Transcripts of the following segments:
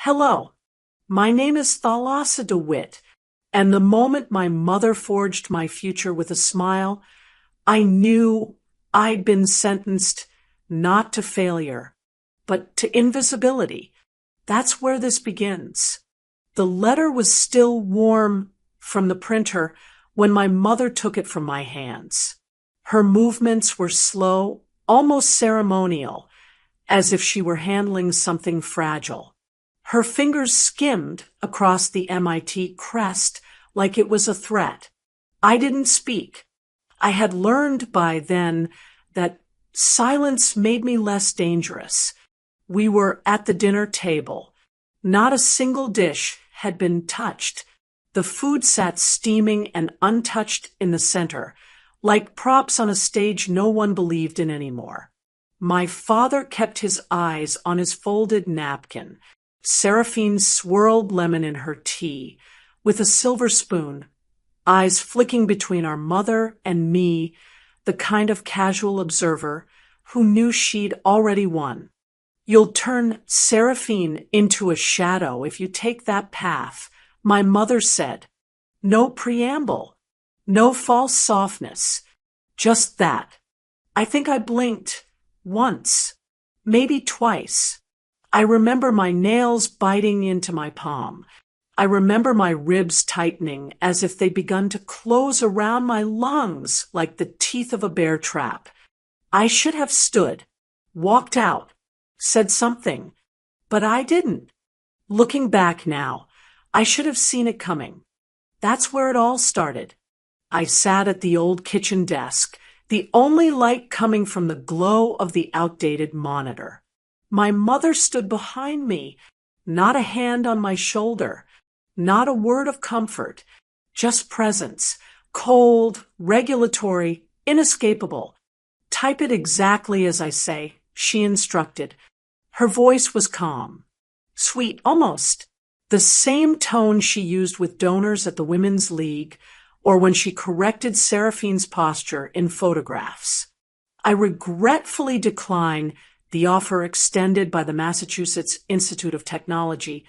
Hello, my name is Thalassa DeWitt, and the moment my mother forged my future with a smile, I knew I'd been sentenced not to failure, but to invisibility. That's where this begins. The letter was still warm from the printer when my mother took it from my hands. Her movements were slow, almost ceremonial, as if she were handling something fragile. Her fingers skimmed across the MIT crest like it was a threat. I didn't speak. I had learned by then that silence made me less dangerous. We were at the dinner table. Not a single dish had been touched. The food sat steaming and untouched in the center, like props on a stage no one believed in anymore. My father kept his eyes on his folded napkin. Seraphine swirled lemon in her tea with a silver spoon, eyes flicking between our mother and me, the kind of casual observer who knew she'd already won. You'll turn Seraphine into a shadow if you take that path, my mother said. No preamble, no false softness, just that. I think I blinked once, maybe twice. I remember my nails biting into my palm. I remember my ribs tightening as if they'd begun to close around my lungs like the teeth of a bear trap. I should have stood, walked out, said something, but I didn't. Looking back now, I should have seen it coming. That's where it all started. I sat at the old kitchen desk, the only light coming from the glow of the outdated monitor. My mother stood behind me, not a hand on my shoulder, not a word of comfort, just presence, cold, regulatory, inescapable. Type it exactly as I say, she instructed. Her voice was calm, sweet almost, the same tone she used with donors at the Women's League or when she corrected Seraphine's posture in photographs. I regretfully declined the offer extended by the Massachusetts Institute of Technology.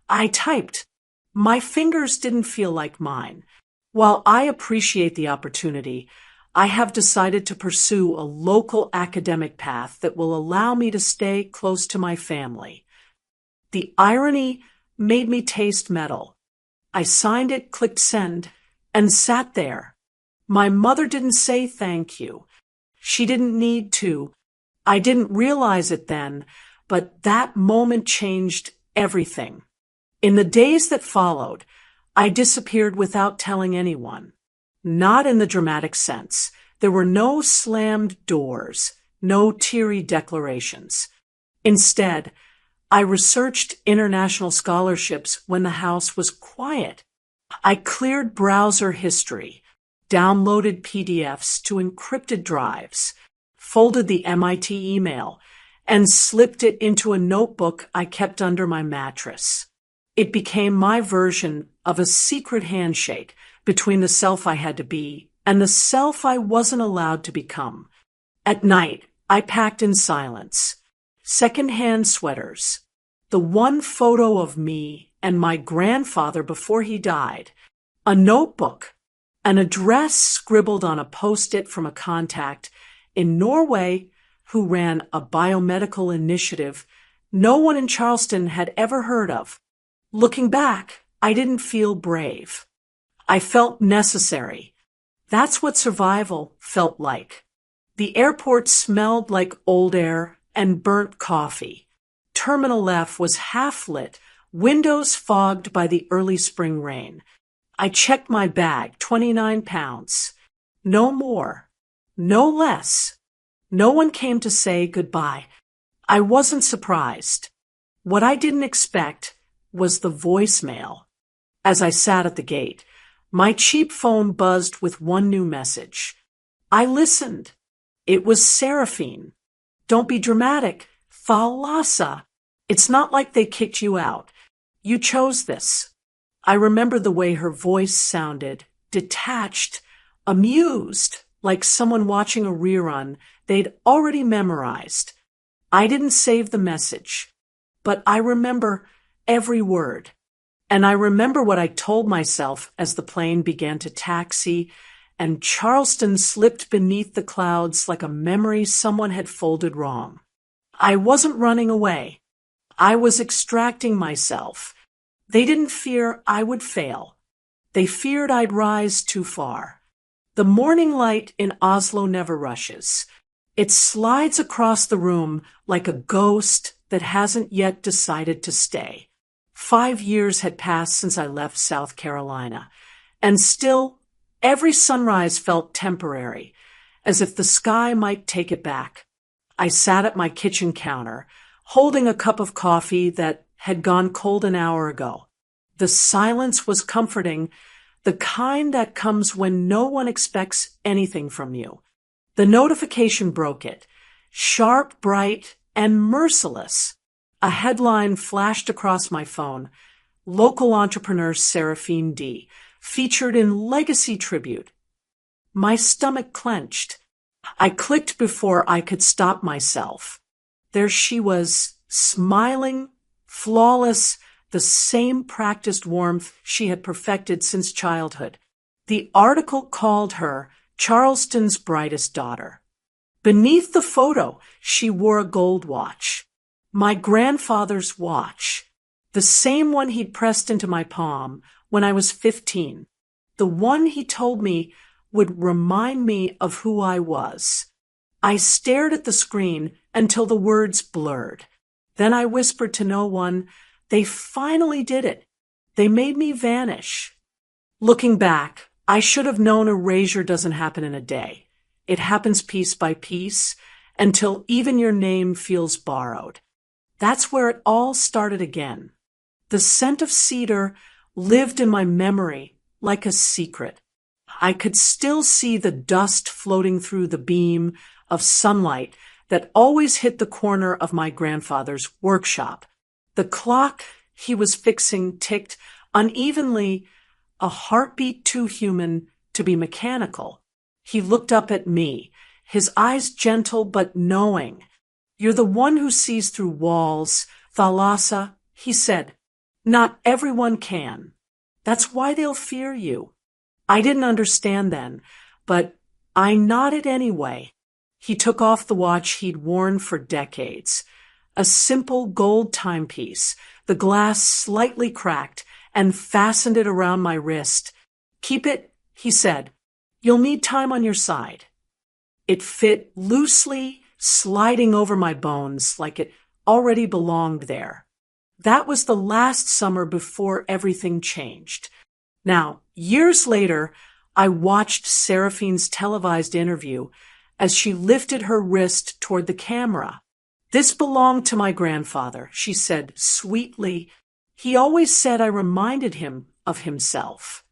I typed. My fingers didn't feel like mine. While I appreciate the opportunity, I have decided to pursue a local academic path that will allow me to stay close to my family. The irony made me taste metal. I signed it, clicked send, and sat there. My mother didn't say thank you. She didn't need to. I didn't realize it then, but that moment changed everything. In the days that followed, I disappeared without telling anyone. Not in the dramatic sense. There were no slammed doors, no teary declarations. Instead, I researched international scholarships when the house was quiet. I cleared browser history, downloaded PDFs to encrypted drives, folded the MIT email, and slipped it into a notebook I kept under my mattress. It became my version of a secret handshake between the self I had to be and the self I wasn't allowed to become. At night, I packed in silence. Second-hand sweaters. The one photo of me and my grandfather before he died. A notebook. An address scribbled on a post-it from a contact in Norway who ran a biomedical initiative no one in Charleston had ever heard of. Looking back, I didn't feel brave. I felt necessary. That's what survival felt like. The airport smelled like old air and burnt coffee. Terminal F was half lit, windows fogged by the early spring rain. I checked my bag, 29 pounds. No more. No less. No one came to say goodbye. I wasn't surprised. What I didn't expect was the voicemail. As I sat at the gate, my cheap phone buzzed with one new message. I listened. It was Seraphine. Don't be dramatic. Thalassa. It's not like they kicked you out. You chose this. I remember the way her voice sounded, detached, amused, like someone watching a rerun they'd already memorized. I didn't save the message, but I remember every word. And I remember what I told myself as the plane began to taxi and Charleston slipped beneath the clouds like a memory someone had folded wrong. I wasn't running away. I was extracting myself. They didn't fear I would fail. They feared I'd rise too far. The morning light in Oslo never rushes. It slides across the room like a ghost that hasn't yet decided to stay. 5 years had passed since I left South Carolina, and still every sunrise felt temporary, as if the sky might take it back. I sat at my kitchen counter, holding a cup of coffee that had gone cold an hour ago. The silence was comforting, the kind that comes when no one expects anything from you. The notification broke it, sharp, bright, and merciless. A headline flashed across my phone. Local entrepreneur Seraphine D. featured in Legacy Tribute. My stomach clenched. I clicked before I could stop myself. There she was, smiling, flawless, the same practiced warmth she had perfected since childhood. The article called her Charleston's brightest daughter. Beneath the photo, she wore a gold watch. My grandfather's watch. The same one he'd pressed into my palm when I was 15. The one he told me would remind me of who I was. I stared at the screen until the words blurred. Then I whispered to no one, "They finally did it. They made me vanish." Looking back, I should have known erasure doesn't happen in a day. It happens piece by piece until even your name feels borrowed. That's where it all started again. The scent of cedar lived in my memory like a secret. I could still see the dust floating through the beam of sunlight that always hit the corner of my grandfather's workshop. The clock he was fixing ticked unevenly, a heartbeat too human to be mechanical. He looked up at me, his eyes gentle but knowing. "You're the one who sees through walls, Thalassa," he said. "Not everyone can. That's why they'll fear you." I didn't understand then, but I nodded anyway. He took off the watch he'd worn for decades. A simple gold timepiece, the glass slightly cracked, and fastened it around my wrist. "Keep it," he said. "You'll need time on your side." It fit loosely, sliding over my bones like it already belonged there. That was the last summer before everything changed. Now, years later, I watched Seraphine's televised interview as she lifted her wrist toward the camera. "This belonged to my grandfather," she said sweetly. "He always said I reminded him of himself."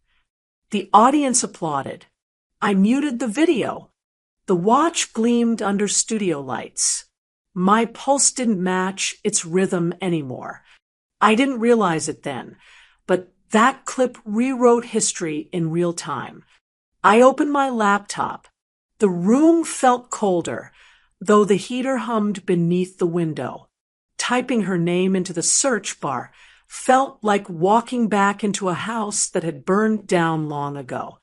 The audience applauded. I muted the video. The watch gleamed under studio lights. My pulse didn't match its rhythm anymore. I didn't realize it then, but that clip rewrote history in real time. I opened my laptop. The room felt colder, though the heater hummed beneath the window. Typing her name into the search bar felt like walking back into a house that had burned down long ago.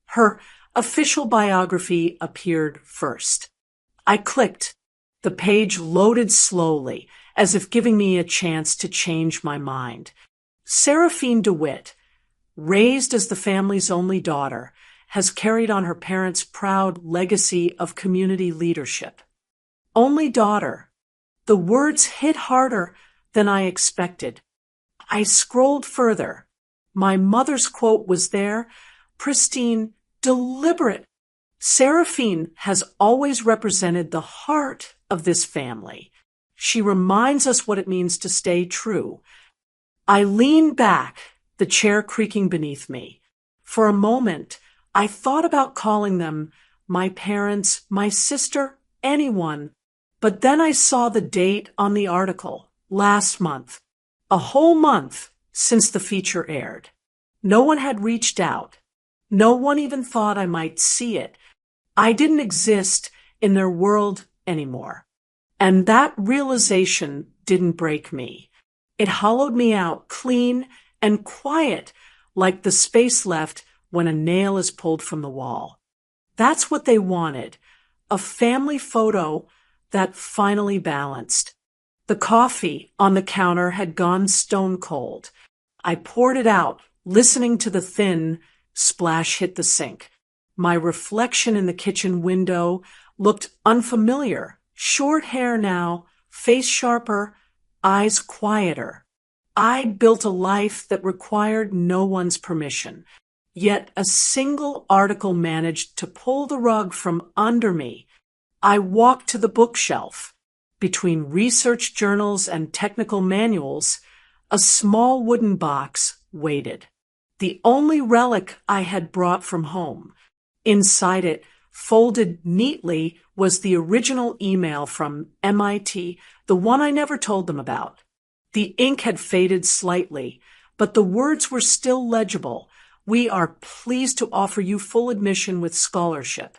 Her official biography appeared first. I clicked. The page loaded slowly, as if giving me a chance to change my mind. Seraphine DeWitt, raised as the family's only daughter, has carried on her parents' proud legacy of community leadership. Only daughter. The words hit harder than I expected. I scrolled further. My mother's quote was there, pristine, deliberate. Seraphine has always represented the heart of this family. She reminds us what it means to stay true. I leaned back, the chair creaking beneath me. For a moment, I thought about calling them my parents, my sister, anyone. But then I saw the date on the article, last month. A whole month since the feature aired. No one had reached out. No one even thought I might see it. I didn't exist in their world anymore. And that realization didn't break me. It hollowed me out, clean and quiet, like the space left when a nail is pulled from the wall. That's what they wanted, a family photo that finally balanced. The coffee on the counter had gone stone cold. I poured it out, listening to the thin splash hit the sink. My reflection in the kitchen window looked unfamiliar. Short hair now, face sharper, eyes quieter. I'd built a life that required no one's permission. Yet a single article managed to pull the rug from under me. I walked to the bookshelf. Between research journals and technical manuals, a small wooden box waited. The only relic I had brought from home. Inside it, folded neatly, was the original email from MIT, the one I never told them about. The ink had faded slightly, but the words were still legible. We are pleased to offer you full admission with scholarship.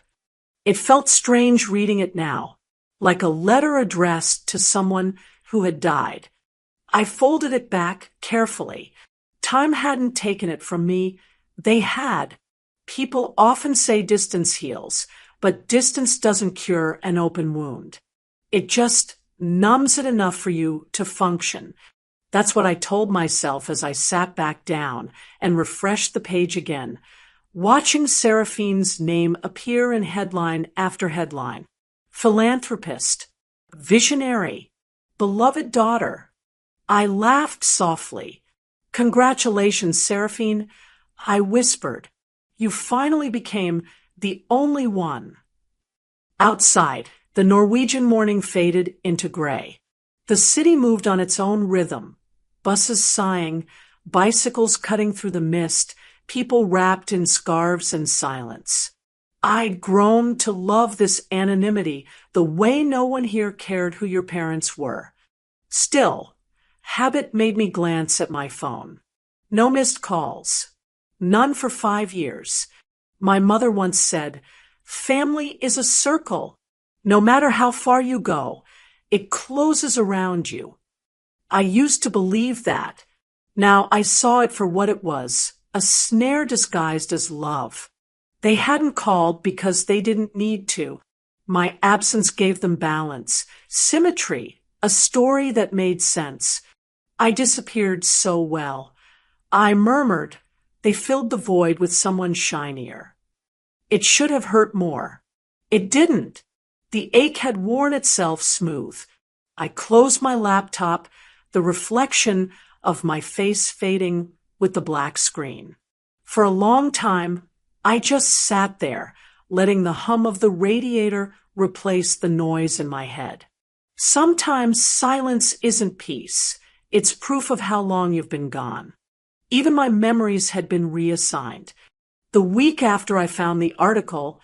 It felt strange reading it now, like a letter addressed to someone who had died. I folded it back carefully. Time hadn't taken it from me. They had. People often say distance heals, but distance doesn't cure an open wound. It just numbs it enough for you to function. That's what I told myself as I sat back down and refreshed the page again, watching Seraphine's name appear in headline after headline. Philanthropist, visionary, beloved daughter. I laughed softly. Congratulations, Seraphine, I whispered. You finally became the only one. Outside, the Norwegian morning faded into gray. The city moved on its own rhythm. Buses sighing, bicycles cutting through the mist, people wrapped in scarves and silence. I'd grown to love this anonymity, the way no one here cared who your parents were. Still, habit made me glance at my phone. No missed calls. None for 5 years. My mother once said, "Family is a circle. No matter how far you go, it closes around you." I used to believe that. Now I saw it for what it was, a snare disguised as love. They hadn't called because they didn't need to. My absence gave them balance, symmetry, a story that made sense. I disappeared so well. I murmured. They filled the void with someone shinier. It should have hurt more. It didn't. The ache had worn itself smooth. I closed my laptop, the reflection of my face fading with the black screen. For a long time, I just sat there, letting the hum of the radiator replace the noise in my head. Sometimes silence isn't peace. It's proof of how long you've been gone. Even my memories had been reassigned. The week after I found the article,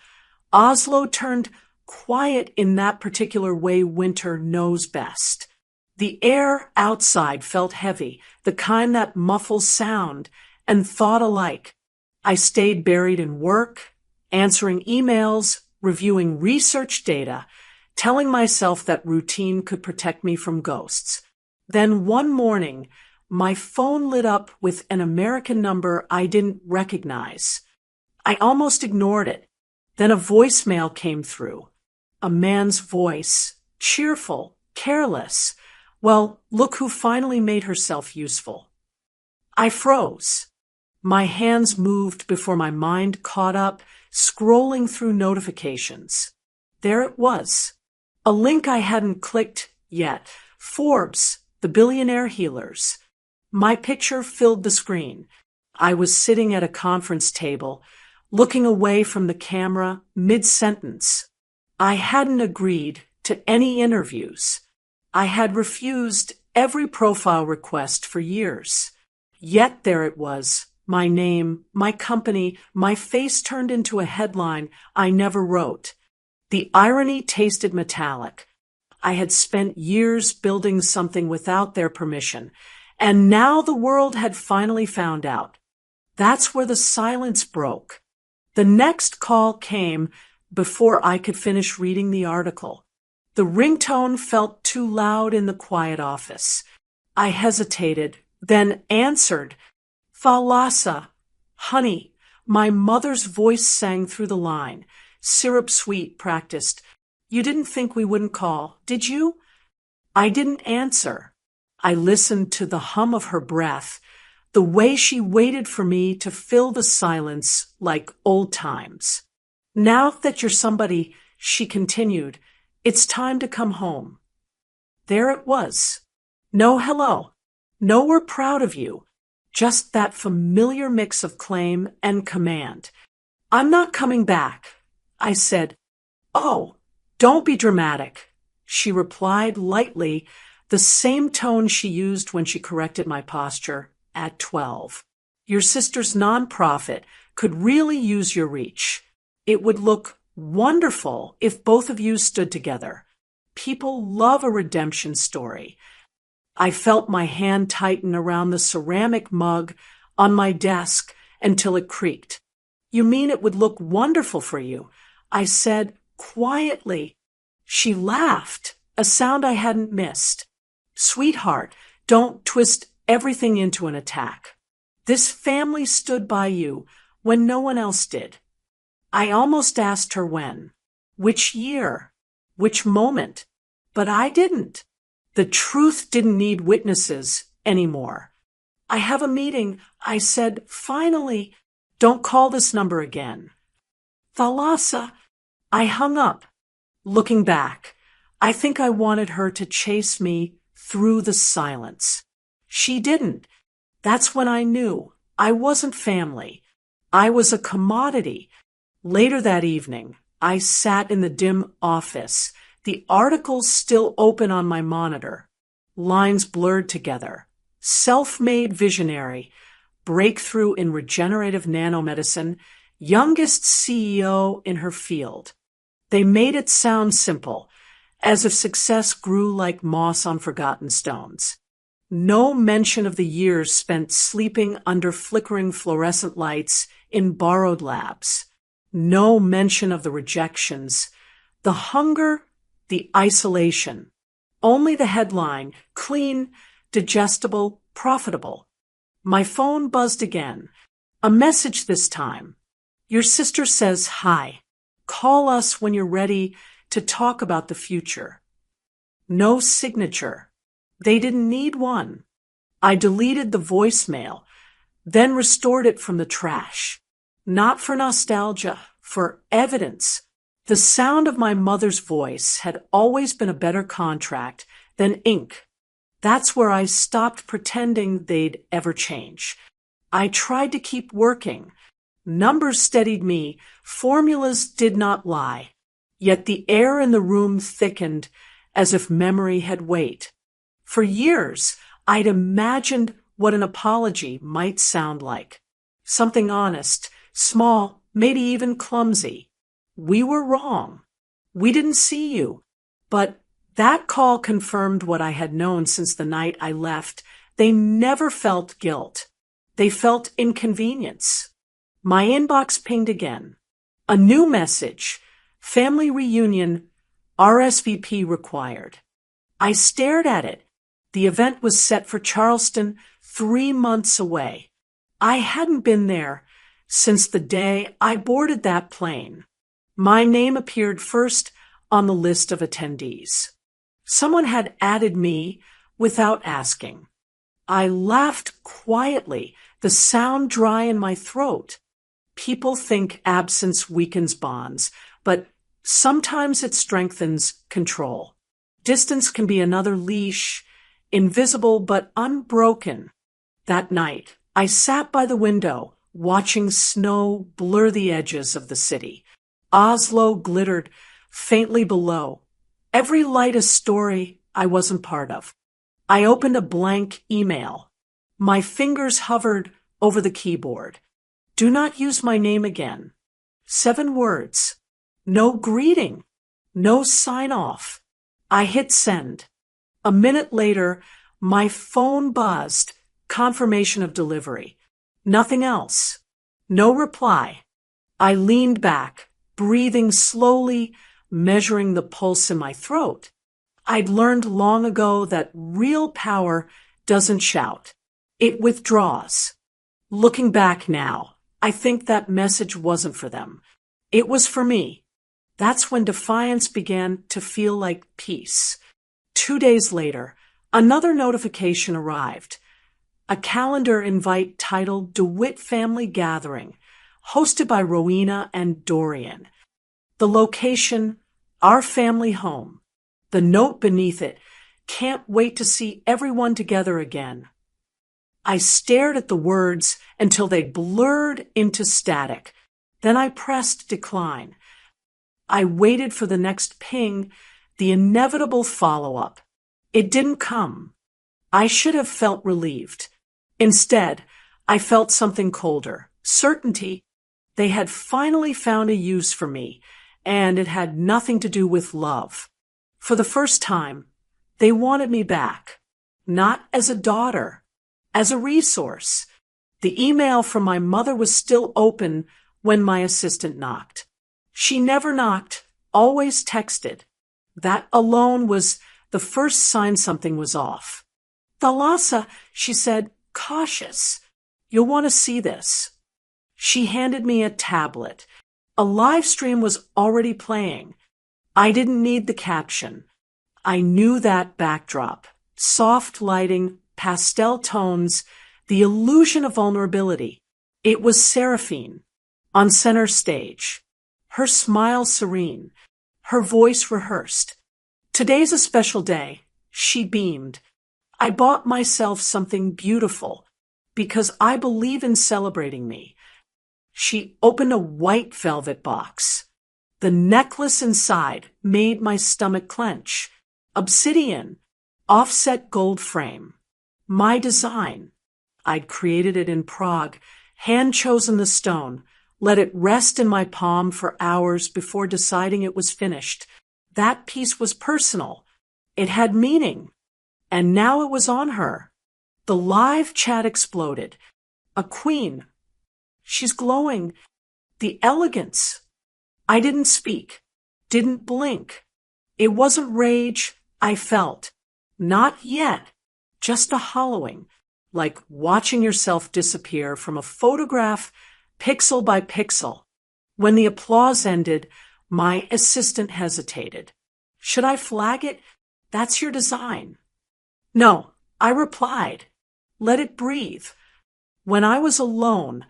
Oslo turned quiet in that particular way winter knows best. The air outside felt heavy, the kind that muffles sound and thought alike. I stayed buried in work, answering emails, reviewing research data, telling myself that routine could protect me from ghosts. Then one morning, my phone lit up with an American number I didn't recognize. I almost ignored it. Then a voicemail came through. A man's voice, cheerful, careless. Well, look who finally made herself useful. I froze. My hands moved before my mind caught up, scrolling through notifications. There it was. A link I hadn't clicked yet. Forbes, the Billionaire Healers. My picture filled the screen. I was sitting at a conference table, looking away from the camera mid-sentence. I hadn't agreed to any interviews. I had refused every profile request for years. Yet there it was, my name, my company, my face turned into a headline I never wrote. The irony tasted metallic. I had spent years building something without their permission, and now the world had finally found out. That's where the silence broke. The next call came before I could finish reading the article. The ringtone felt too loud in the quiet office. I hesitated, then answered, Thalassa, honey. My mother's voice sang through the line. Syrup sweet practiced. You didn't think we wouldn't call, did you? I didn't answer. I listened to the hum of her breath, the way she waited for me to fill the silence like old times. Now that you're somebody, she continued, it's time to come home. There it was. No hello. No we're proud of you. Just that familiar mix of claim and command. I'm not coming back. I said, oh, don't be dramatic. She replied lightly, the same tone she used when she corrected my posture at 12. Your sister's nonprofit could really use your reach. It would look wonderful if both of you stood together. People love a redemption story. I felt my hand tighten around the ceramic mug on my desk until it creaked. You mean it would look wonderful for you? I said quietly. She laughed, a sound I hadn't missed. Sweetheart, don't twist everything into an attack. This family stood by you when no one else did. I almost asked her when, which year, which moment, but I didn't. The truth didn't need witnesses anymore. I have a meeting, I said, finally. Don't call this number again. Thalassa, I hung up. Looking back, I think I wanted her to chase me through the silence. She didn't. That's when I knew I wasn't family. I was a commodity. Later that evening, I sat in the dim office, the articles still open on my monitor, lines blurred together. Self-made visionary, breakthrough in regenerative nanomedicine, youngest CEO in her field. They made it sound simple, as if success grew like moss on forgotten stones. No mention of the years spent sleeping under flickering fluorescent lights in borrowed labs. No mention of the rejections, the hunger, the isolation. Only the headline, clean, digestible, profitable. My phone buzzed again. A message this time. Your sister says hi. Call us when you're ready to talk about the future. No signature. They didn't need one. I deleted the voicemail, then restored it from the trash. Not for nostalgia, for evidence. The sound of my mother's voice had always been a better contract than ink. That's where I stopped pretending they'd ever change. I tried to keep working. Numbers steadied me. Formulas did not lie. Yet the air in the room thickened as if memory had weight. For years, I'd imagined what an apology might sound like. Something honest, small, maybe even clumsy. We were wrong. We didn't see you. But that call confirmed what I had known since the night I left. They never felt guilt. They felt inconvenience. My inbox pinged again. A new message. Family reunion. RSVP required. I stared at it. The event was set for Charleston, 3 months away. I hadn't been there since the day I boarded that plane. My name appeared first on the list of attendees. Someone had added me without asking. I laughed quietly, the sound dry in my throat. People think absence weakens bonds, but sometimes it strengthens control. Distance can be another leash, invisible but unbroken. That night, I sat by the window, watching snow blur the edges of the city. Oslo glittered faintly below. Every light a story I wasn't part of. I opened a blank email. My fingers hovered over the keyboard. Do not use my name again. 7 words. No greeting. No sign-off. I hit send. A minute later, my phone buzzed. Confirmation of delivery. Nothing else. No reply. I leaned back, breathing slowly, measuring the pulse in my throat. I'd learned long ago that real power doesn't shout. It withdraws. Looking back now, I think that message wasn't for them. It was for me. That's when defiance began to feel like peace. 2 days later, another notification arrived. A calendar invite titled DeWitt Family Gathering, hosted by Rowena and Dorian. The location, our family home. The note beneath it, can't wait to see everyone together again. I stared at the words until they blurred into static. Then I pressed decline. I waited for the next ping, the inevitable follow-up. It didn't come. I should have felt relieved. Instead, I felt something colder. Certainty. They had finally found a use for me, and it had nothing to do with love. For the first time, they wanted me back. Not as a daughter, as a resource. The email from my mother was still open when my assistant knocked. She never knocked, always texted. That alone was the first sign something was off. Thalassa, she said, cautious. You'll want to see this. She handed me a tablet. A live stream was already playing. I didn't need the caption. I knew that backdrop. Soft lighting, pastel tones, the illusion of vulnerability. It was Seraphine, on center stage. Her smile serene, her voice rehearsed. Today's a special day, she beamed. I bought myself something beautiful because I believe in celebrating me. She opened a white velvet box. The necklace inside made my stomach clench. Obsidian, offset gold frame. My design. I'd created it in Prague, hand-chosen the stone, let it rest in my palm for hours before deciding it was finished. That piece was personal. It had meaning. And now it was on her. The live chat exploded. A queen. She's glowing. The elegance. I didn't speak. Didn't blink. It wasn't rage I felt. Not yet. Just a hollowing. Like watching yourself disappear from a photograph, pixel by pixel. When the applause ended, my assistant hesitated. Should I flag it? That's your design. No, I replied. Let it breathe. When I was alone,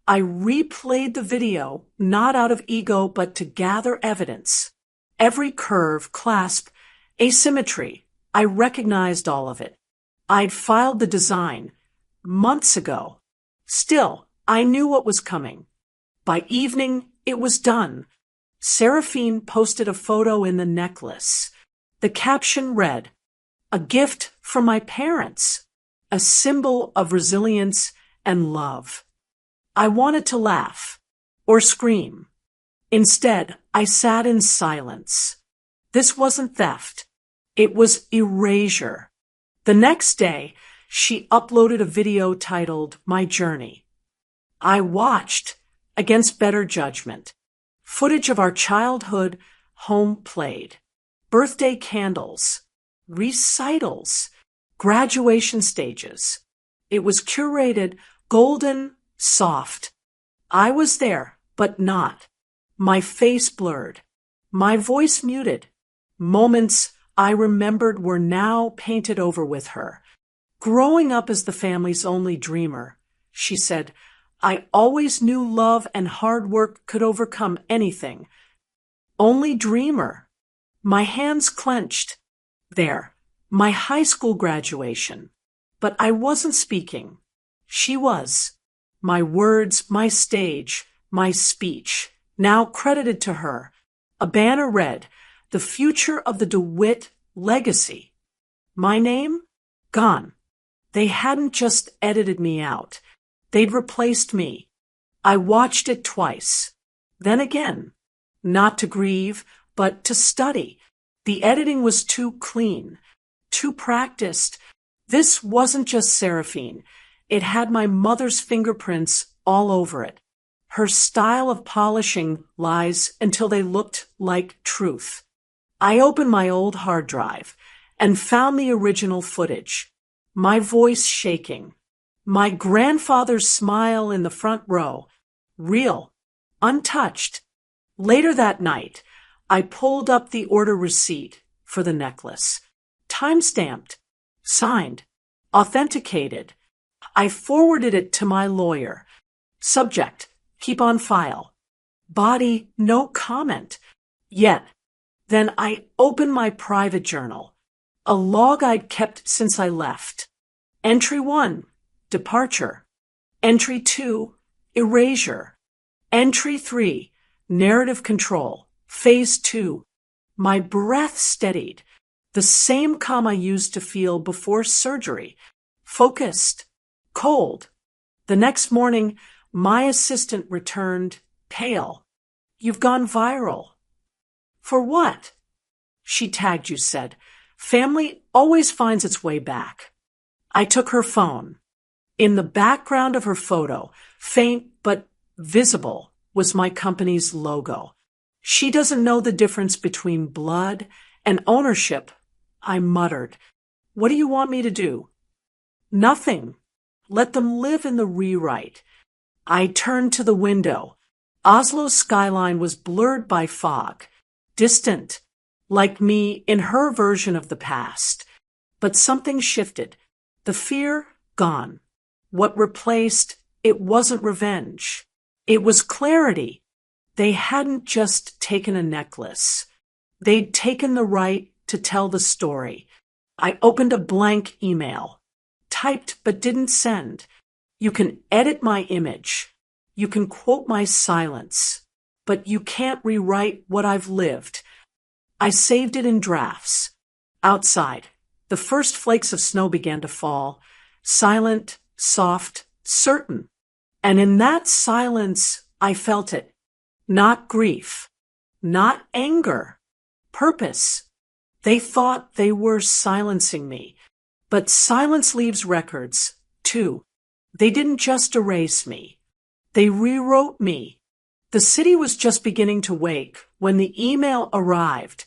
I replayed the video, not out of ego, but to gather evidence. Every curve, clasp, asymmetry, I recognized all of it. I'd filed the design months ago. Still, I knew what was coming. By evening, it was done. Seraphine posted a photo in the necklace. The caption read, "A gift from my parents, a symbol of resilience and love." I wanted to laugh or scream. Instead, I sat in silence. This wasn't theft. It was erasure. The next day, she uploaded a video titled My Journey. I watched, against better judgment, footage of our childhood home played, birthday candles, recitals, graduation stages. It was curated, golden, soft. I was there, but not. My face blurred, my voice muted. Moments I remembered were now painted over with her. Growing up as the family's only dreamer, she said, I always knew love and hard work could overcome anything. Only dreamer. My hands clenched. There, my high school graduation. But I wasn't speaking. She was. My words, my stage, my speech, now credited to her. A banner read, "The future of the DeWitt legacy." My name? Gone. They hadn't just edited me out. They'd replaced me. I watched it twice. Then again. Not to grieve, but to study. The editing was too clean, too practiced. This wasn't just Seraphine. It had my mother's fingerprints all over it. Her style of polishing lies until they looked like truth. I opened my old hard drive and found the original footage. my voice shaking. My grandfather's smile in the front row, real, untouched. Later that night, I pulled up the order receipt for the necklace. Time-stamped, signed, authenticated. I forwarded it to my lawyer. Subject, keep on file. Body, no comment. Yet, then I opened my private journal, a log I'd kept since I left. Entry 1, departure. Entry 2, erasure. Entry 3, narrative control. Phase 2. My breath steadied, the same calm I used to feel before surgery. Focused, cold. The next morning, my assistant returned, pale. You've gone viral. For what? She tagged, you said. Family always finds its way back. I took her phone. In the background of her photo, faint but visible, was my company's logo. She doesn't know the difference between blood and ownership, I muttered. What do you want me to do? Nothing. Let them live in the rewrite. I turned to the window. Oslo's skyline was blurred by fog, distant, like me in her version of the past. But something shifted. The fear, gone. What replaced, it wasn't revenge. It was clarity. They hadn't just taken a necklace. They'd taken the right to tell the story. I opened a blank email. Typed but didn't send. You can edit my image. You can quote my silence. But you can't rewrite what I've lived. I saved it in drafts. Outside, the first flakes of snow began to fall. Silent, soft, certain. And in that silence, I felt it. Not grief. Not anger. Purpose. They thought they were silencing me. But silence leaves records, too. They didn't just erase me. They rewrote me. The city was just beginning to wake when the email arrived.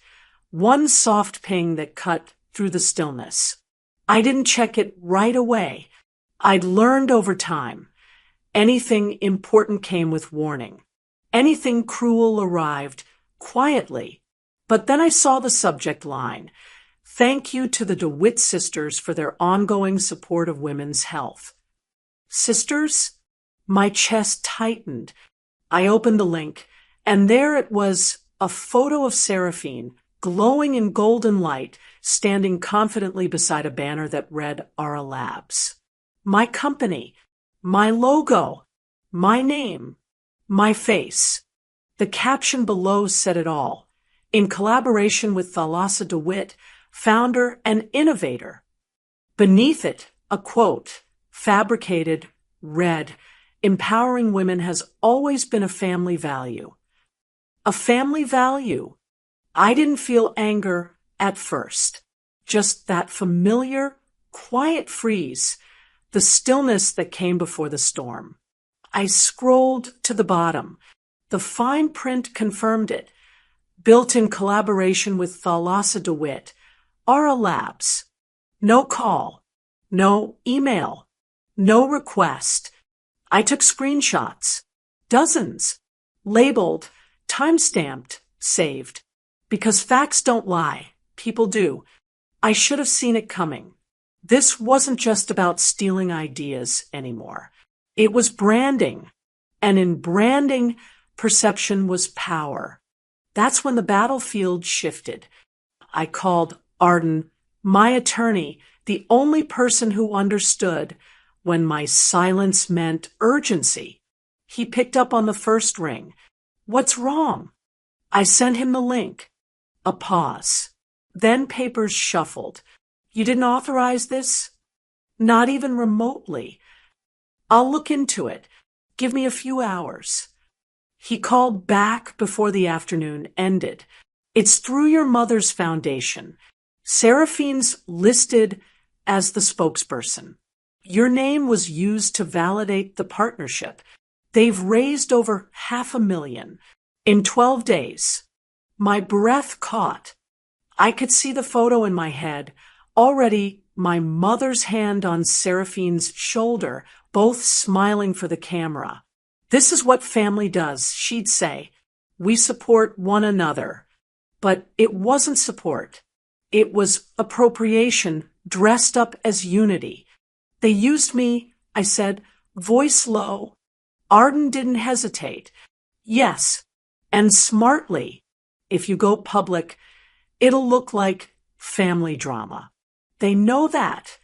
One soft ping that cut through the stillness. I didn't check it right away. I'd learned over time. Anything important came with warning. Anything cruel arrived quietly. But then I saw the subject line. Thank you to the DeWitt sisters for their ongoing support of women's health. Sisters? My chest tightened. I opened the link, and there it was, a photo of Seraphine, glowing in golden light, standing confidently beside a banner that read Aura Labs. My company, my logo, my name, my face. The caption below said it all. In collaboration with Thalassa DeWitt, founder and innovator. Beneath it, a quote, fabricated, read, empowering women has always been a family value. A family value. I didn't feel anger at first. Just that familiar, quiet freeze, the stillness that came before the storm. I scrolled to the bottom. The fine print confirmed it. Built in collaboration with Thalassa DeWitt, Aura Labs. No call, no email, no request. I took screenshots, dozens, labeled, time-stamped, saved. Because facts don't lie, people do. I should have seen it coming. This wasn't just about stealing ideas anymore. It was branding. And in branding, perception was power. That's when the battlefield shifted. I called Arden, my attorney, the only person who understood when my silence meant urgency. He picked up on the first ring. What's wrong? I sent him the link. A pause. Then papers shuffled. You didn't authorize this? Not even remotely. I'll look into it. Give me a few hours. He called back before the afternoon ended. It's through your mother's foundation. Seraphine's listed as the spokesperson. Your name was used to validate the partnership. They've raised over $500,000 in 12 days. My breath caught. I could see the photo in my head, already my mother's hand on Seraphine's shoulder, both smiling for the camera. "This is what family does," she'd say. "We support one another." But it wasn't support. It was appropriation dressed up as unity. "They used me," I said, voice low. Arden didn't hesitate. "Yes, and smartly. If you go public, it'll look like family drama. They know that.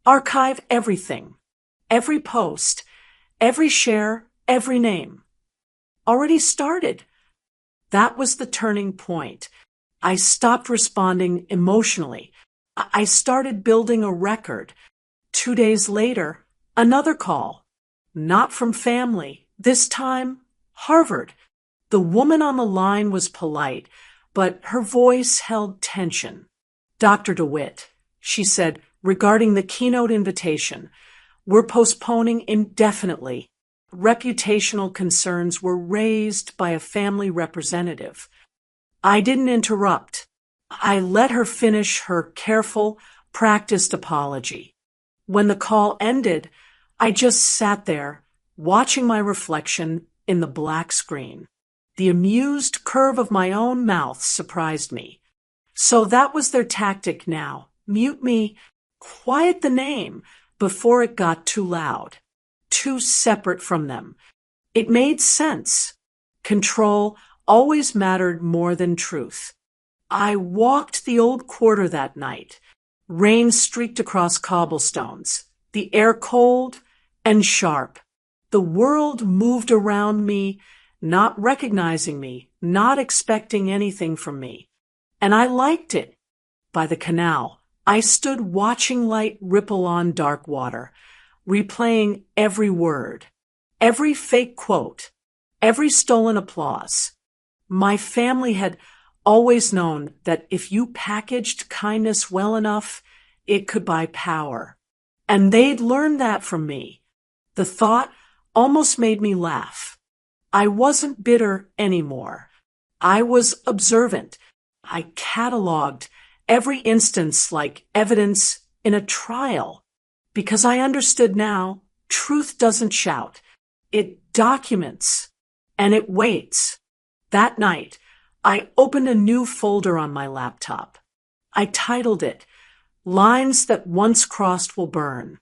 Archive everything. Every post, every share, every name." Already started. That was the turning point. I stopped responding emotionally. I started building a record. 2 days later, another call. Not from family. This time, Harvard. The woman on the line was polite, but her voice held tension. "Dr. DeWitt," she said, regarding the keynote invitation, "we're postponing indefinitely. Reputational concerns were raised by a family representative." I didn't interrupt. I let her finish her careful, practiced apology. When the call ended, I just sat there, watching my reflection in the black screen. The amused curve of my own mouth surprised me. So that was their tactic now. Mute me, quiet the name before it got too loud, too separate from them. It made sense. Control always mattered more than truth. I walked the old quarter that night. Rain streaked across cobblestones, the air cold and sharp. The world moved around me, not recognizing me, not expecting anything from me. And I liked it. By the canal, I stood watching light ripple on dark water, replaying every word, every fake quote, every stolen applause. My family had always known that if you packaged kindness well enough, it could buy power. And they'd learned that from me. The thought almost made me laugh. I wasn't bitter anymore. I was observant. I cataloged every instance like evidence in a trial, because I understood now truth doesn't shout. It documents, and it waits. That night, I opened a new folder on my laptop. I titled it, "Lines That Once Crossed Will Burn."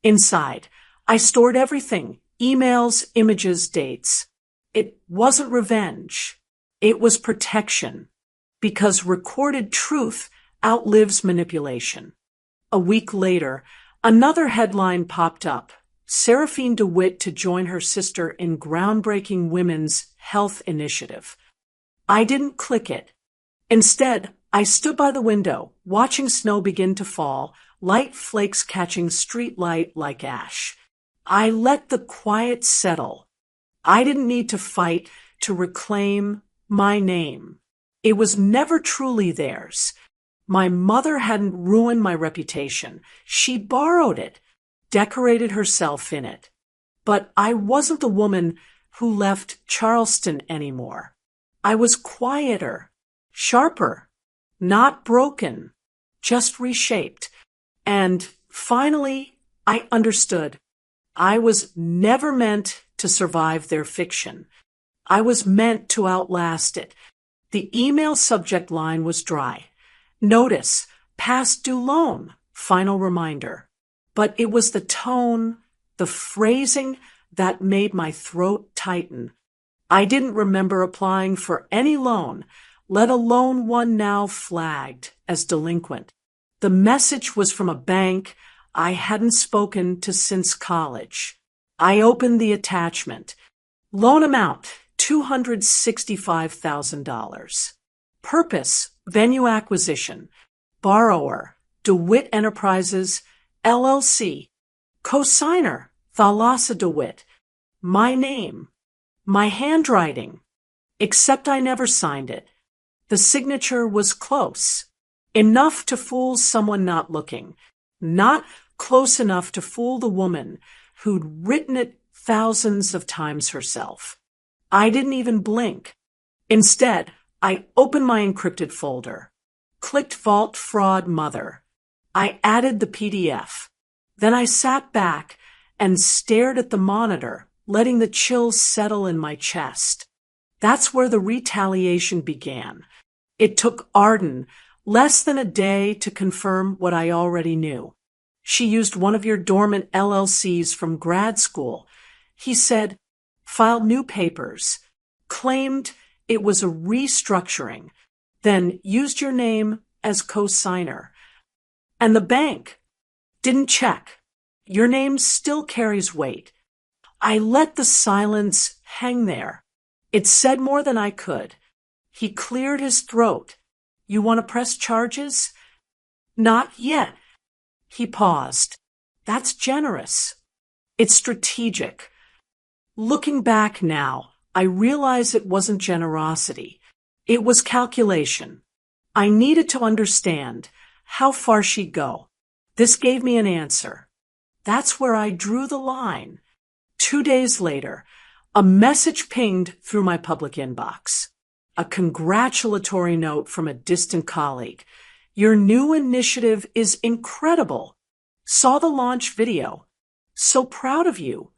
Inside, I stored everything, emails, images, dates. It wasn't revenge. It was protection, because recorded truth outlives manipulation. A week later, another headline popped up. Seraphine DeWitt to join her sister in groundbreaking women's health initiative. I didn't click it. Instead, I stood by the window, watching snow begin to fall, light flakes catching street light like ash. I let the quiet settle. I didn't need to fight to reclaim my name. It was never truly theirs. My mother hadn't ruined my reputation. She borrowed it, decorated herself in it. But I wasn't the woman who left Charleston anymore. I was quieter, sharper, not broken, just reshaped. And finally, I understood. I was never meant to survive their fiction. I was meant to outlast it. The email subject line was dry. Notice, past due loan, final reminder. But it was the tone, the phrasing that made my throat tighten. I didn't remember applying for any loan, let alone one now flagged as delinquent. The message was from a bank I hadn't spoken to since college. I opened the attachment. Loan amount, $265,000. Purpose, venue acquisition. Borrower, DeWitt Enterprises, LLC. Cosigner, Thalassa DeWitt. My name. My handwriting. Except I never signed it. The signature was close. Enough to fool someone not looking. Not close enough to fool the woman who'd written it thousands of times herself. I didn't even blink. Instead, I opened my encrypted folder, clicked Vault Fraud Mother. I added the PDF. Then I sat back and stared at the monitor, letting the chills settle in my chest. That's where the retaliation began. It took Arden less than a day to confirm what I already knew. She used one of your dormant LLCs from grad school. He said, filed new papers, claimed it was a restructuring, then used your name as co-signer. And the bank didn't check. Your name still carries weight. I let the silence hang there. It said more than I could. He cleared his throat. You want to press charges? Not yet. He paused. That's generous. It's strategic. Looking back now, I realize it wasn't generosity. It was calculation. I needed to understand how far she'd go. This gave me an answer. That's where I drew the line. 2 days later, a message pinged through my public inbox. A congratulatory note from a distant colleague. Your new initiative is incredible. Saw the launch video. So proud of you.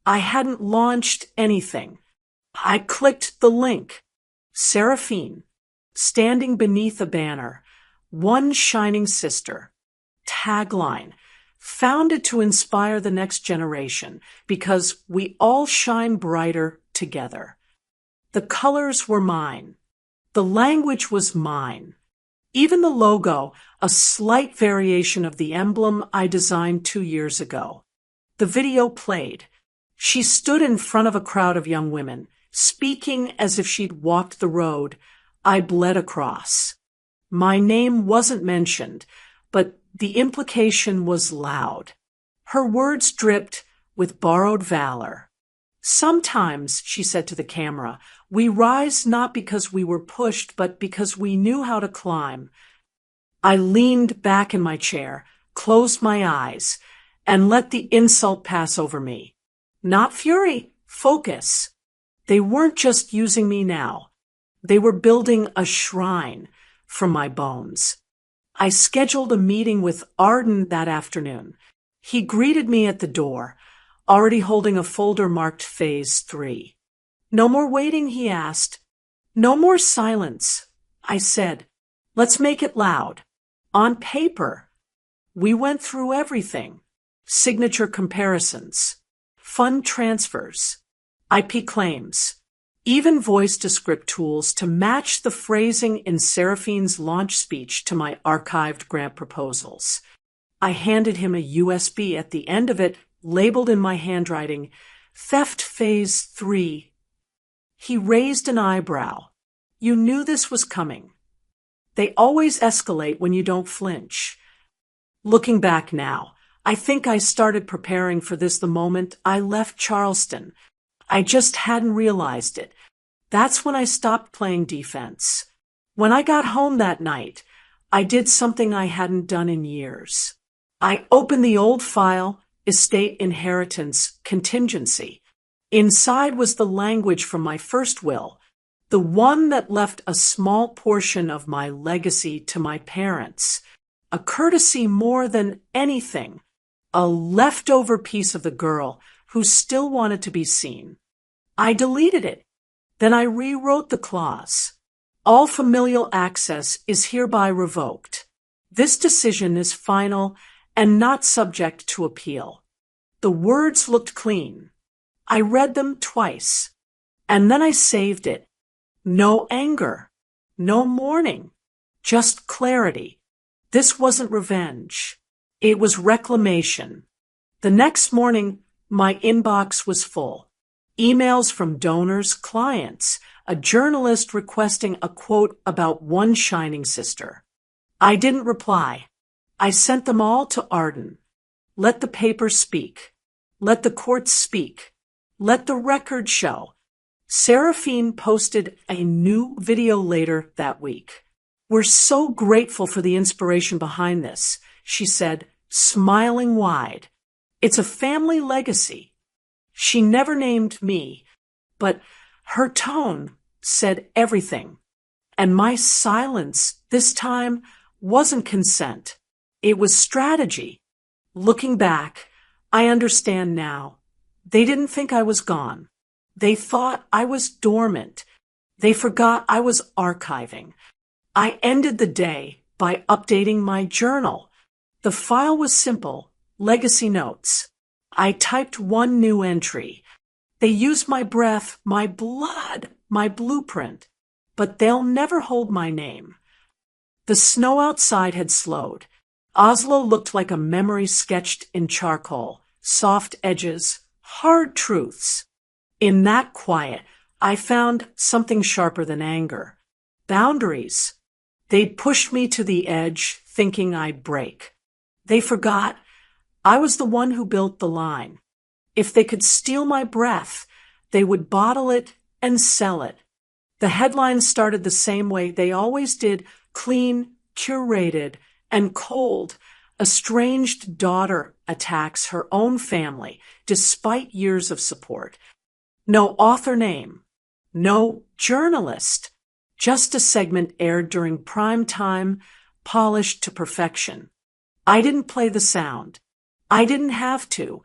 I hadn't launched anything. I clicked the link. Seraphine, standing beneath a banner, one shining sister. Tagline, founded to inspire the next generation because we all shine brighter together. The colors were mine. The language was mine. Even the logo, a slight variation of the emblem I designed 2 years ago. The video played. She stood in front of a crowd of young women, speaking as if she'd walked the road I bled across. My name wasn't mentioned, but the implication was loud. Her words dripped with borrowed valor. Sometimes, she said to the camera, we rise not because we were pushed, but because we knew how to climb. I leaned back in my chair, closed my eyes, and let the insult pass over me. Not fury, focus. They weren't just using me now. They were building a shrine from my bones. I scheduled a meeting with Arden that afternoon. He greeted me at the door, already holding a folder marked Phase 3. No more waiting, he asked. No more silence, I said. Let's make it loud. On paper. We went through everything. Signature comparisons, fund transfers, IP claims, even voice-to-script tools to match the phrasing in Seraphine's launch speech to my archived grant proposals. I handed him a USB at the end of it, labeled in my handwriting, Theft Phase 3. He raised an eyebrow. You knew this was coming. They always escalate when you don't flinch. Looking back now, I think I started preparing for this the moment I left Charleston. I just hadn't realized it. That's when I stopped playing defense. When I got home that night, I did something I hadn't done in years. I opened the old file, Estate Inheritance Contingency. Inside was the language from my first will, the one that left a small portion of my legacy to my parents, a courtesy more than anything, a leftover piece of the girl who still wanted to be seen. I deleted it. Then I rewrote the clause. All familial access is hereby revoked. This decision is final and not subject to appeal. The words looked clean. I read them twice, and then I saved it. No anger, no mourning, just clarity. This wasn't revenge. It was reclamation. The next morning, my inbox was full. Emails from donors, clients, a journalist requesting a quote about one shining sister. I didn't reply. I sent them all to Arden. Let the paper speak. Let the courts speak. Let the record show. Seraphine posted a new video later that week. We're so grateful for the inspiration behind this, she said, smiling wide. It's a family legacy. She never named me, but her tone said everything. And my silence this time wasn't consent. It was strategy. Looking back, I understand now. They didn't think I was gone. They thought I was dormant. They forgot I was archiving. I ended the day by updating my journal. The file was simple, legacy notes. I typed one new entry. They used my breath, my blood, my blueprint, but they'll never hold my name. The snow outside had slowed. Oslo looked like a memory sketched in charcoal, soft edges, hard truths. In that quiet, I found something sharper than anger. Boundaries. They'd pushed me to the edge, thinking I'd break. They forgot I was the one who built the line. If they could steal my breath, they would bottle it and sell it. The headlines started the same way they always did, clean, curated, and cold. Estranged daughter attacks her own family despite years of support. No author name. No journalist. Just a segment aired during prime time, polished to perfection. I didn't play the sound. I didn't have to.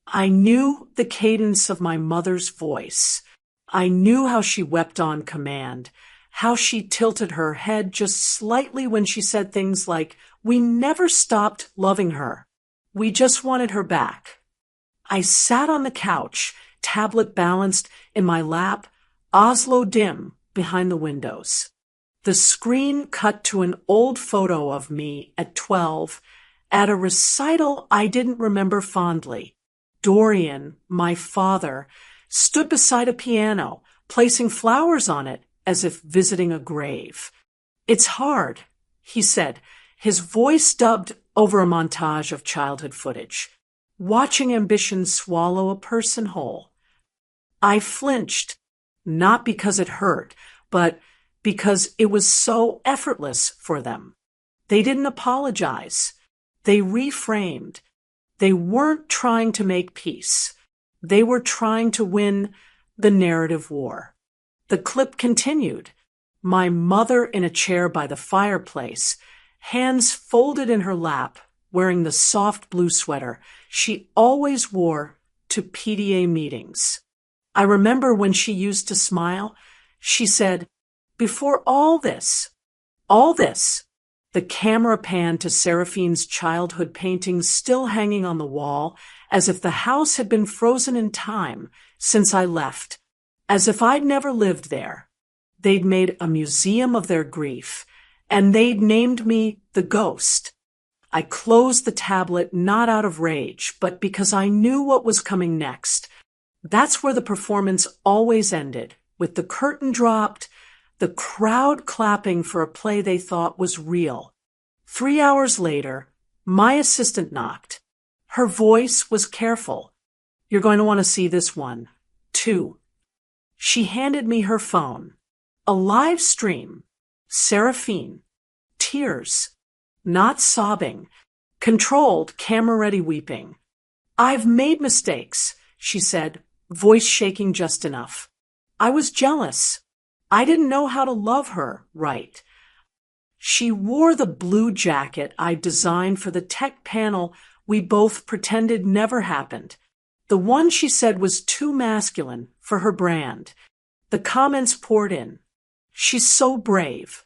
I knew the cadence of my mother's voice. I knew how she wept on command, how she tilted her head just slightly when she said things like, "We never stopped loving her. We just wanted her back." I sat on the couch, tablet balanced in my lap, Oslo dim behind the windows. The screen cut to an old photo of me at 12, at a recital I didn't remember fondly. Dorian, my father, stood beside a piano, placing flowers on it as if visiting a grave. "It's hard," he said, his voice dubbed over a montage of childhood footage. "Watching ambition swallow a person whole." I flinched, not because it hurt, but because it was so effortless for them. They didn't apologize. They reframed. They weren't trying to make peace. They were trying to win the narrative war. The clip continued. My mother in a chair by the fireplace, hands folded in her lap, wearing the soft blue sweater she always wore to PDA meetings. I remember when she used to smile, she said, "Before all this," the camera panned to Seraphine's childhood paintings still hanging on the wall, as if the house had been frozen in time since I left, as if I'd never lived there. They'd made a museum of their grief, and they'd named me the ghost. I closed the tablet not out of rage, but because I knew what was coming next. That's where the performance always ended, with the curtain dropped, the crowd clapping for a play they thought was real. 3 hours later, my assistant knocked. Her voice was careful. "You're going to want to see this one, too." She handed me her phone. A live stream. Seraphine. Tears. Not sobbing. Controlled, camera-ready weeping. "I've made mistakes," she said, voice shaking just enough. "I was jealous. I didn't know how to love her right." She wore the blue jacket I designed for the tech panel we both pretended never happened. The one she said was too masculine for her brand. The comments poured in. "She's so brave.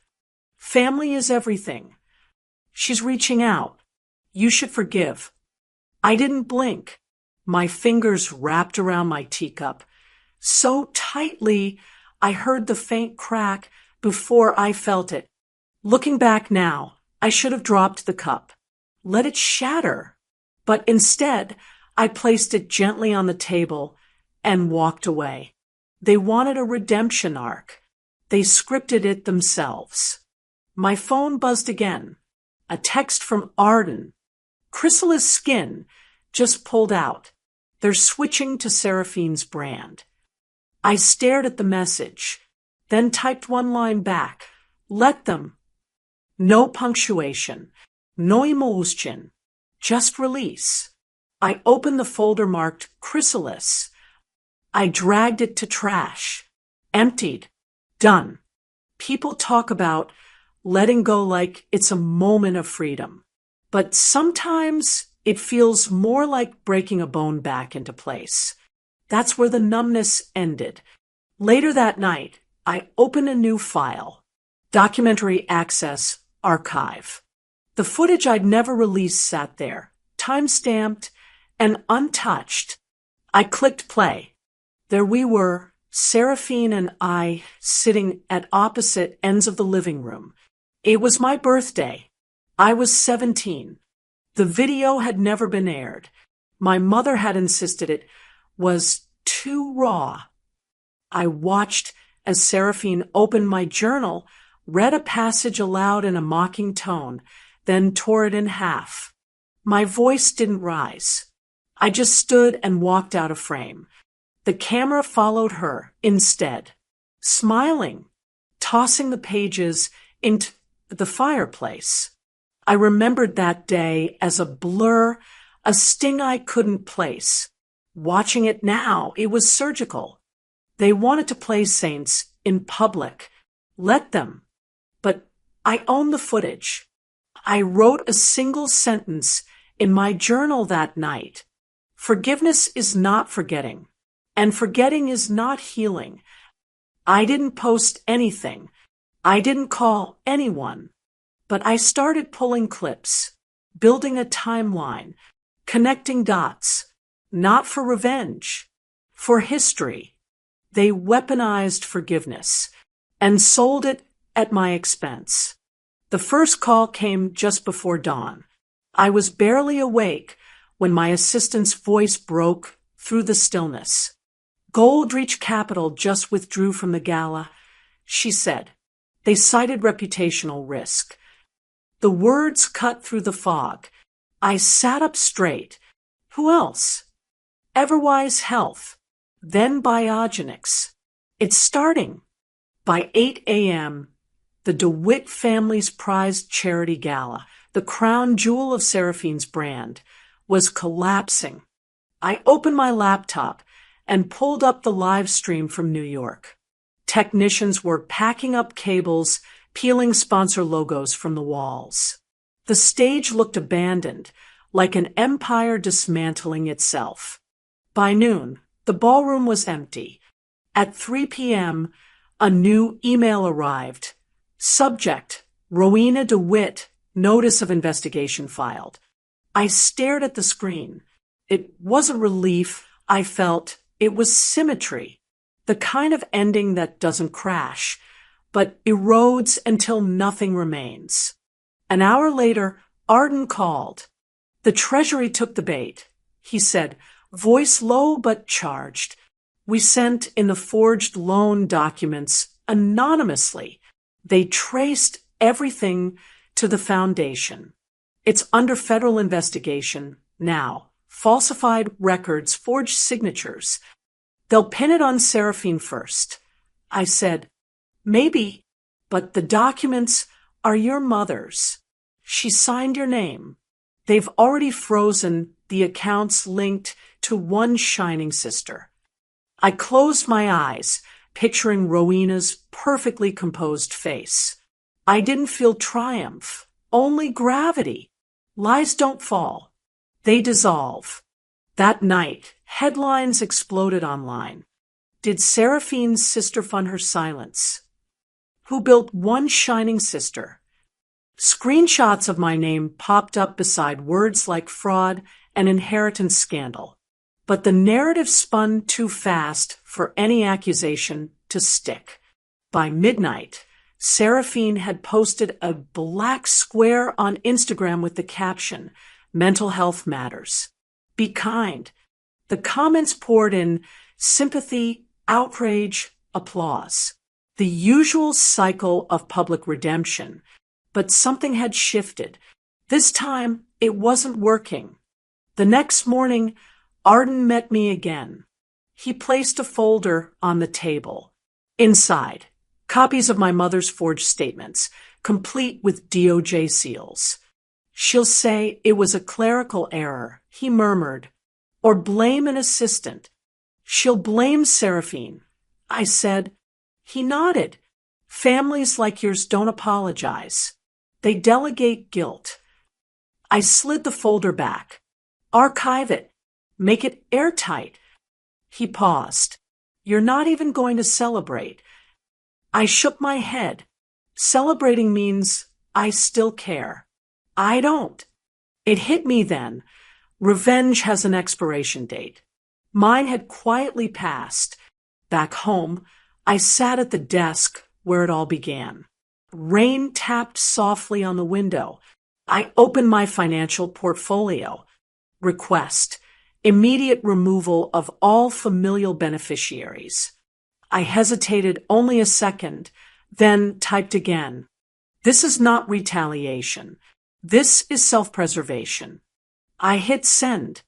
Family is everything. She's reaching out. You should forgive." I didn't blink. My fingers wrapped around my teacup so tightly I heard the faint crack before I felt it. Looking back now, I should have dropped the cup, let it shatter. But instead, I placed it gently on the table and walked away. They wanted a redemption arc. They scripted it themselves. My phone buzzed again. A text from Arden. "Chrysali's skin just pulled out. They're switching to Seraphine's brand." I stared at the message, then typed one line back. "Let them." No punctuation, no emotion, just release. I opened the folder marked Chrysalis. I dragged it to trash. Emptied. Done. People talk about letting go like it's a moment of freedom. but sometimes it feels more like breaking a bone back into place. That's where the numbness ended. Later that night, I opened a new file, Documentary Access Archive. The footage I'd never released sat there, time-stamped and untouched. I clicked play. There we were, Seraphine and I, sitting at opposite ends of the living room. It was my birthday. I was 17. The video had never been aired. My mother had insisted it was too raw. I watched as Seraphine opened my journal, read a passage aloud in a mocking tone, then tore it in half. My voice didn't rise. I just stood and walked out of frame. The camera followed her instead, smiling, tossing the pages into the fireplace. I remembered that day as a blur, a sting I couldn't place. Watching it now, it was surgical. They wanted to play saints in public. Let them. But I own the footage. I wrote a single sentence in my journal that night. Forgiveness is not forgetting, and forgetting is not healing. I didn't post anything. I didn't call anyone. But I started pulling clips, building a timeline, connecting dots, not for revenge, for history. They weaponized forgiveness and sold it at my expense. The first call came just before dawn. I was barely awake when my assistant's voice broke through the stillness. Goldreach Capital just withdrew from the gala, she said. They cited reputational risk. The words cut through the fog. I sat up straight. Who else? Everwise Health, then Biogenics. It's starting. By 8 a.m., the DeWitt family's prized charity gala, the crown jewel of Seraphine's brand, was collapsing. I opened my laptop and pulled up the live stream from New York. Technicians were packing up cables, peeling sponsor logos from the walls. The stage looked abandoned, like an empire dismantling itself. By noon, the ballroom was empty. At 3 p.m., a new email arrived. Subject, Rowena DeWitt, notice of investigation filed. I stared at the screen. It wasn't relief, I felt. It was symmetry. The kind of ending that doesn't crash, but erodes until nothing remains. An hour later, Arden called. The Treasury took the bait. He said, voice low but charged. We sent in the forged loan documents anonymously. They traced everything to the foundation. It's under federal investigation now. Falsified records, forged signatures. They'll pin it on Seraphine first. I said, maybe, but the documents are your mother's. She signed your name. They've already frozen the accounts linked to one shining sister. I closed my eyes, picturing Rowena's perfectly composed face. I didn't feel triumph, only gravity. Lies don't fall. They dissolve. That night, headlines exploded online. Did Seraphine's sister fund her silence? Who built one shining sister? Screenshots of my name popped up beside words like fraud and inheritance scandal. But the narrative spun too fast for any accusation to stick. By midnight, Seraphine had posted a black square on Instagram with the caption, Mental Health Matters. Be kind. The comments poured in sympathy, outrage, applause. The usual cycle of public redemption. But something had shifted. This time, it wasn't working. The next morning, Arden met me again. He placed a folder on the table. Inside, copies of my mother's forged statements, complete with DOJ seals. She'll say it was a clerical error, he murmured, or blame an assistant. She'll blame Seraphine. I said. He nodded. Families like yours don't apologize. They delegate guilt. I slid the folder back. Archive it. Make it airtight. He paused. You're not even going to celebrate. I shook my head. Celebrating means I still care. I don't. It hit me then. Revenge has an expiration date. Mine had quietly passed. Back home, I sat at the desk where it all began. Rain tapped softly on the window. I opened my financial portfolio. Request: immediate removal of all familial beneficiaries. I hesitated only a second, then typed again. This is not retaliation. This is self-preservation. I hit send.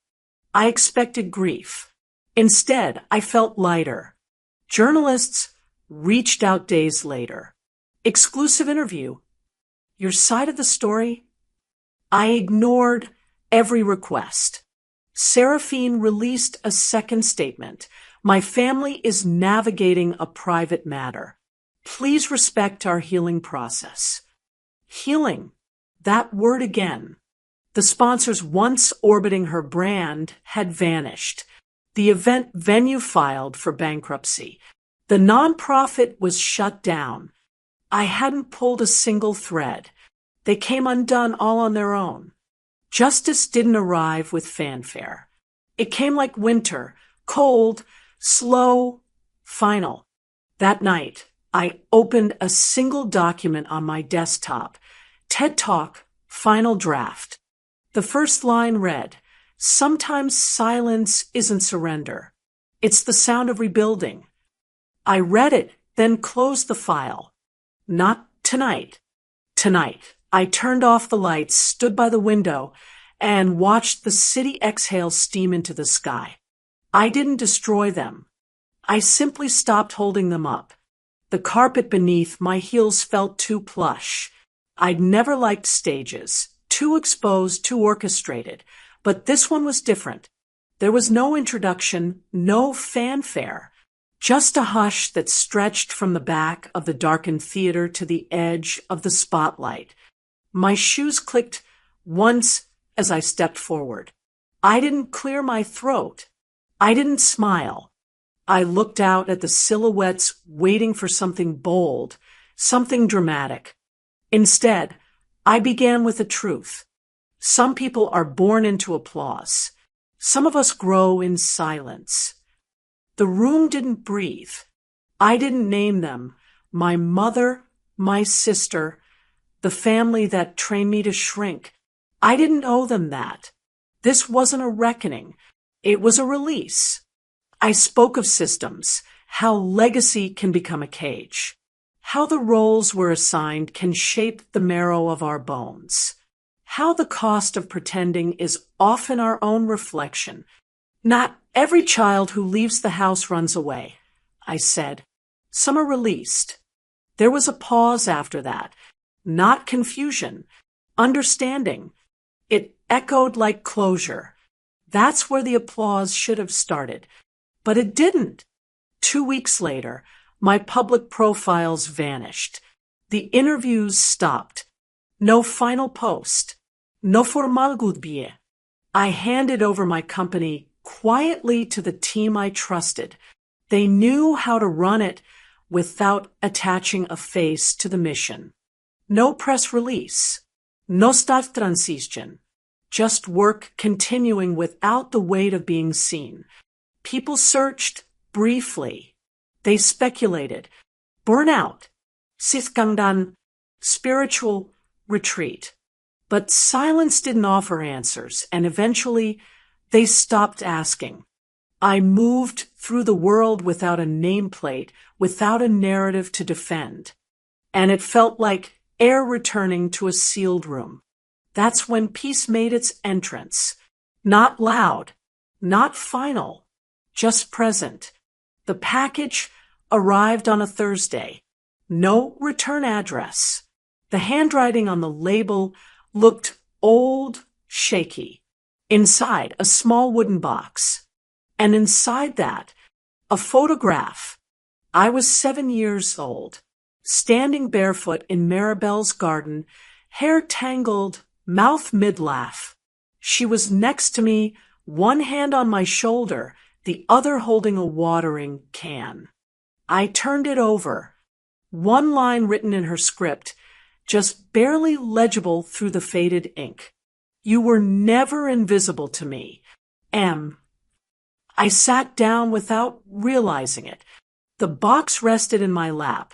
I expected grief. Instead, I felt lighter. Journalists reached out days later. Exclusive interview. Your side of the story? I ignored every request. Seraphine released a second statement. My family is navigating a private matter. Please respect our healing process. Healing. That word again. The sponsors once orbiting her brand had vanished. The event venue filed for bankruptcy. The nonprofit was shut down. I hadn't pulled a single thread. They came undone all on their own. Justice didn't arrive with fanfare. It came like winter, cold, slow, final. That night, I opened a single document on my desktop. TED Talk, final draft. The first line read, "Sometimes silence isn't surrender. It's the sound of rebuilding." I read it, then closed the file. Not tonight. Tonight, I turned off the lights, stood by the window, and watched the city exhale steam into the sky. I didn't destroy them. I simply stopped holding them up. The carpet beneath my heels felt too plush. I'd never liked stages, too exposed, too orchestrated. But this one was different. There was no introduction, no fanfare. Just a hush that stretched from the back of the darkened theater to the edge of the spotlight. My shoes clicked once as I stepped forward. I didn't clear my throat. I didn't smile. I looked out at the silhouettes waiting for something bold, something dramatic. Instead, I began with the truth. Some people are born into applause. Some of us grow in silence. The room didn't breathe. I didn't name them. My mother, my sister, the family that trained me to shrink. I didn't owe them that. This wasn't a reckoning. It was a release. I spoke of systems, how legacy can become a cage, how the roles we're assigned can shape the marrow of our bones, how the cost of pretending is often our own reflection. Not every child who leaves the house runs away, I said. Some are released. There was a pause after that. Not confusion. Understanding. It echoed like closure. That's where the applause should have started. But it didn't. 2 weeks later, my public profiles vanished. The interviews stopped. No final post. No formal goodbye. I handed over my company quietly to the team I trusted. They knew how to run it without attaching a face to the mission. No press release. No start transition. Just work continuing without the weight of being seen. People searched briefly. They speculated. Burnout. Sisgangdan. Spiritual retreat. But silence didn't offer answers, and eventually they stopped asking. I moved through the world without a nameplate, without a narrative to defend. And it felt like air returning to a sealed room. That's when peace made its entrance. Not loud, not final, just present. The package arrived on a Thursday. No return address. The handwriting on the label looked old, shaky. Inside, a small wooden box. And inside that, a photograph. I was 7 years old, standing barefoot in Maribel's garden, hair tangled mouth mid-laugh. She was next to me, one hand on my shoulder, the other holding a watering can. I turned it over. One line written in her script, just barely legible through the faded ink. You were never invisible to me. M. I sat down without realizing it. The box rested in my lap.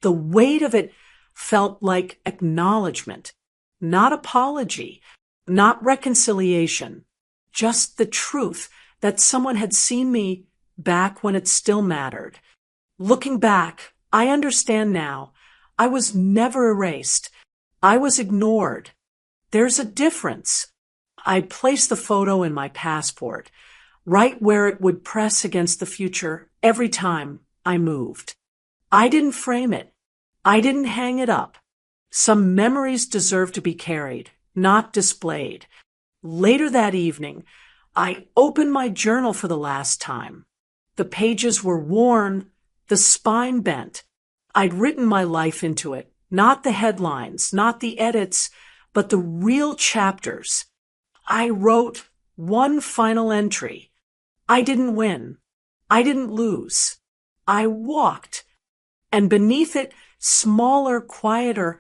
The weight of it felt like acknowledgement, not apology, not reconciliation, just the truth that someone had seen me back when it still mattered. Looking back, I understand now. I was never erased. I was ignored. There's a difference. I placed the photo in my passport, right where it would press against the future every time I moved. I didn't frame it. I didn't hang it up. Some memories deserve to be carried, not displayed. Later that evening, I opened my journal for the last time. The pages were worn, the spine bent. I'd written my life into it, not the headlines, not the edits, but the real chapters. I wrote one final entry. I didn't win. I didn't lose. I walked. And beneath it, smaller, quieter,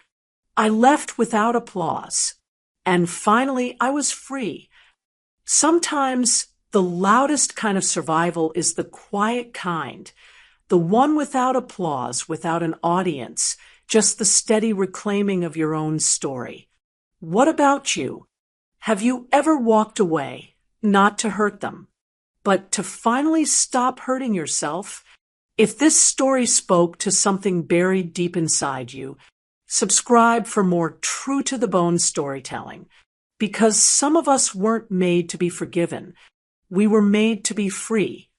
I left without applause. And finally, I was free. Sometimes the loudest kind of survival is the quiet kind, the one without applause, without an audience, just the steady reclaiming of your own story. What about you? Have you ever walked away, not to hurt them, but to finally stop hurting yourself? If this story spoke to something buried deep inside you, subscribe for more true-to-the-bone storytelling, because some of us weren't made to be forgiven. We were made to be free.